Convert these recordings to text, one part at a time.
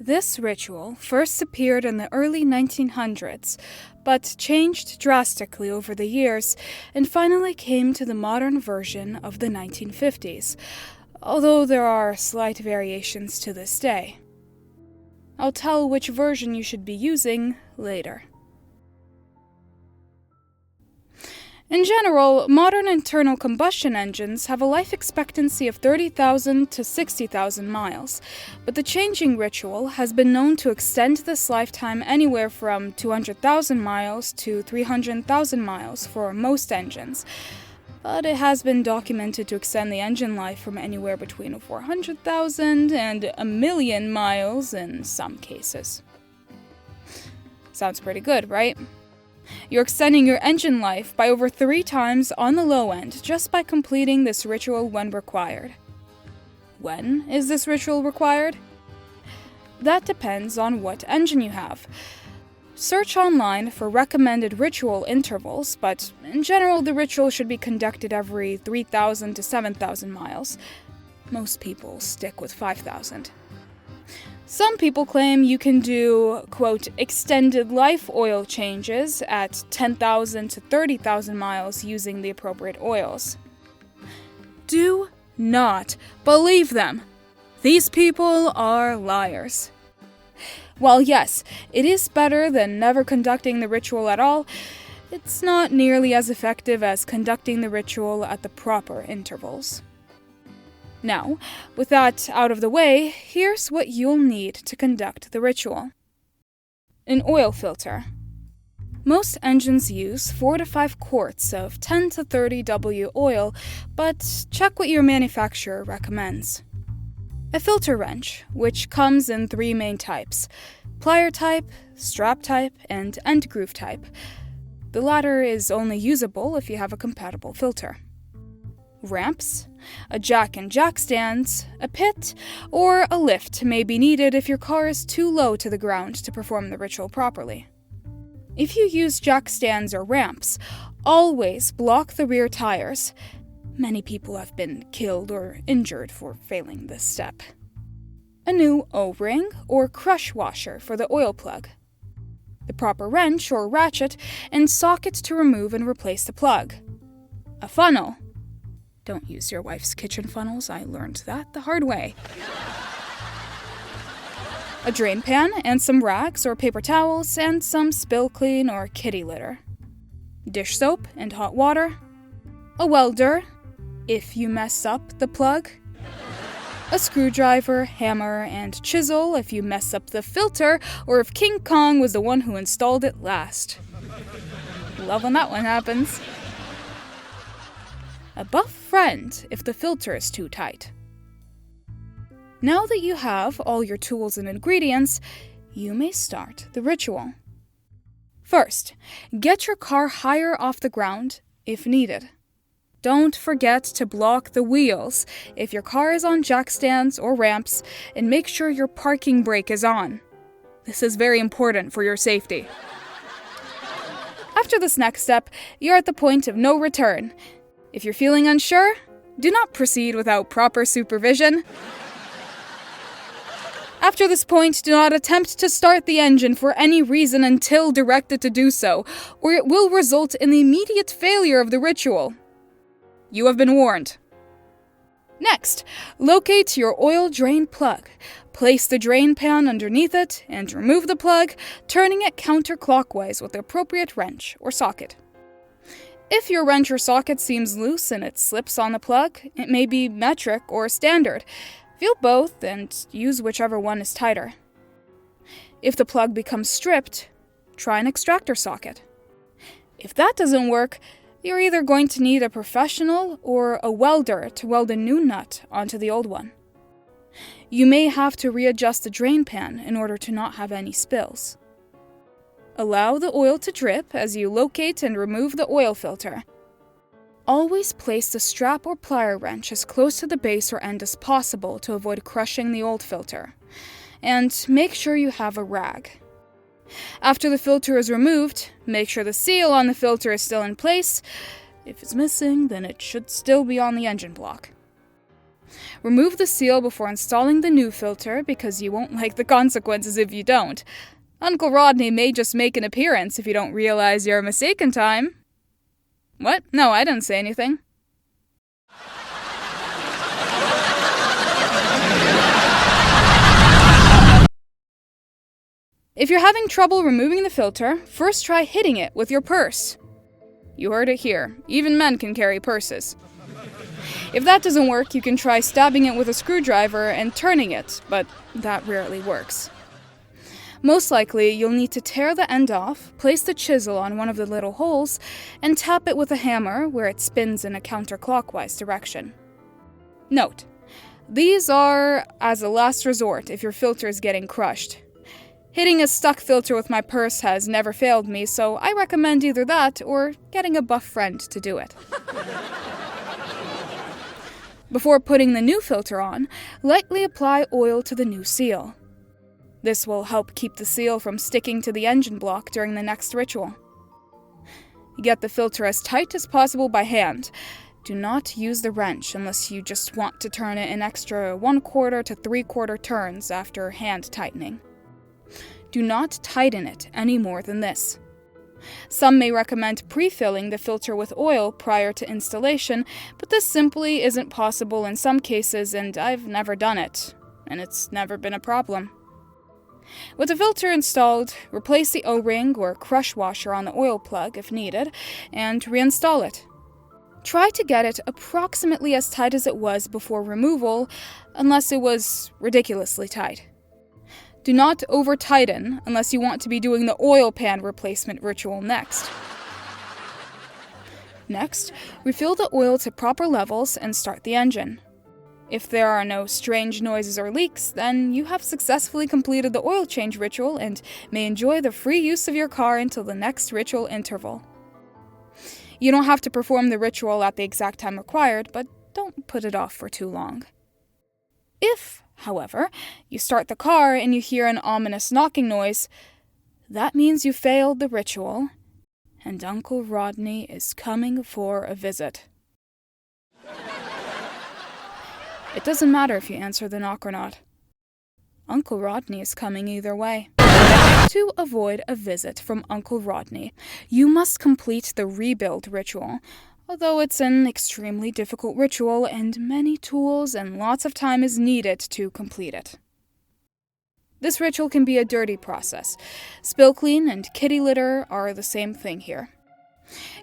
This ritual first appeared in the early 1900s, but changed drastically over the years and finally came to the modern version of the 1950s, although there are slight variations to this day. I'll tell which version you should be using later. In general, modern internal combustion engines have a life expectancy of 30,000 to 60,000 miles, but the changing ritual has been known to extend this lifetime anywhere from 200,000 miles to 300,000 miles for most engines, but it has been documented to extend the engine life from anywhere between 400,000 and 1,000,000 miles in some cases. Sounds pretty good, right? You're extending your engine life by over 3 times on the low end just by completing this ritual when required. When is this ritual required? That depends on what engine you have. Search online for recommended ritual intervals, but in general the ritual should be conducted every 3,000 to 7,000 miles. Most people stick with 5,000. Some people claim you can do, quote, extended life oil changes at 10,000 to 30,000 miles using the appropriate oils. Do not believe them. These people are liars. While yes, it is better than never conducting the ritual at all, it's not nearly as effective as conducting the ritual at the proper intervals. Now, with that out of the way, here's what you'll need to conduct the ritual. An oil filter. Most engines use 4 to 5 quarts of 10 to 30 W oil, but check what your manufacturer recommends. A filter wrench, which comes in 3 main types: plier type, strap type, and end groove type. The latter is only usable if you have a compatible filter. Ramps, a jack and jack stands, a pit, or a lift may be needed if your car is too low to the ground to perform the ritual properly. If you use jack stands or ramps, always block the rear tires. Many people have been killed or injured for failing this step. A new O-ring or crush washer for the oil plug. The proper wrench or ratchet and socket to remove and replace the plug. A funnel. Don't use your wife's kitchen funnels, I learned that the hard way. A drain pan and some rags or paper towels and some spill clean or kitty litter. Dish soap and hot water. A welder, if you mess up the plug. A screwdriver, hammer, and chisel if you mess up the filter or if King Kong was the one who installed it last. Love when that one happens. A buff friend if the filter is too tight. Now that you have all your tools and ingredients, you may start the ritual. First, get your car higher off the ground if needed. Don't forget to block the wheels if your car is on jack stands or ramps, and make sure your parking brake is on. This is very important for your safety. After this next step, you're at the point of no return. If you're feeling unsure, do not proceed without proper supervision. After this point, do not attempt to start the engine for any reason until directed to do so, or it will result in the immediate failure of the ritual. You have been warned. Next, locate your oil drain plug. Place the drain pan underneath it and remove the plug, turning it counterclockwise with the appropriate wrench or socket. If your wrench or socket seems loose and it slips on the plug, it may be metric or standard. Feel both and use whichever one is tighter. If the plug becomes stripped, try an extractor socket. If that doesn't work, you're either going to need a professional or a welder to weld a new nut onto the old one. You may have to readjust the drain pan in order to not have any spills. Allow the oil to drip as you locate and remove the oil filter. Always place the strap or plier wrench as close to the base or end as possible to avoid crushing the old filter. And make sure you have a rag. After the filter is removed, make sure the seal on the filter is still in place. If it's missing, then it should still be on the engine block. Remove the seal before installing the new filter because you won't like the consequences if you don't. Uncle Rodney may just make an appearance if you don't realize your mistake in time. What? No, I didn't say anything. If you're having trouble removing the filter, first try hitting it with your purse. You heard it here. Even men can carry purses. If that doesn't work, you can try stabbing it with a screwdriver and turning it, but that rarely works. Most likely, you'll need to tear the end off, place the chisel on one of the little holes, and tap it with a hammer where it spins in a counterclockwise direction. Note: these are as a last resort if your filter is getting crushed. Hitting a stuck filter with my purse has never failed me, so I recommend either that or getting a buff friend to do it. Before putting the new filter on, lightly apply oil to the new seal. This will help keep the seal from sticking to the engine block during the next ritual. Get the filter as tight as possible by hand. Do not use the wrench unless you just want to turn it an extra 1/4 to 3/4 turns after hand tightening. Do not tighten it any more than this. Some may recommend pre-filling the filter with oil prior to installation, but this simply isn't possible in some cases, and I've never done it, and it's never been a problem. With the filter installed, replace the O-ring or crush washer on the oil plug if needed, and reinstall it. Try to get it approximately as tight as it was before removal, unless it was ridiculously tight. Do not over-tighten unless you want to be doing the oil pan replacement ritual next. Next, refill the oil to proper levels and start the engine. If there are no strange noises or leaks, then you have successfully completed the oil change ritual and may enjoy the free use of your car until the next ritual interval. You don't have to perform the ritual at the exact time required, but don't put it off for too long. If, however, you start the car and you hear an ominous knocking noise, that means you failed the ritual, and Uncle Rodney is coming for a visit. It doesn't matter if you answer the knock or not. Uncle Rodney is coming either way. To avoid a visit from Uncle Rodney, you must complete the rebuild ritual, although it's an extremely difficult ritual and many tools and lots of time is needed to complete it. This ritual can be a dirty process. Spill clean and kitty litter are the same thing here.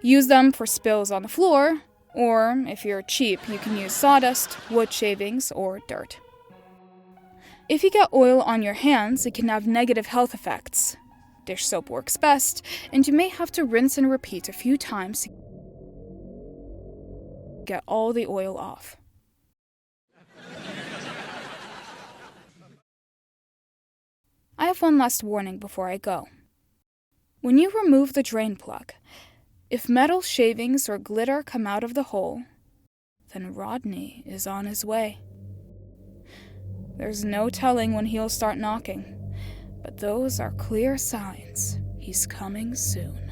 Use them for spills on the floor, or if you're cheap, you can use sawdust, wood shavings, or dirt. If you get oil on your hands, it can have negative health effects. Dish soap works best, and you may have to rinse and repeat a few times to get all the oil off. I have one last warning before I go. When you remove the drain plug, if metal shavings or glitter come out of the hole, then Rodney is on his way. There's no telling when he'll start knocking, but those are clear signs he's coming soon.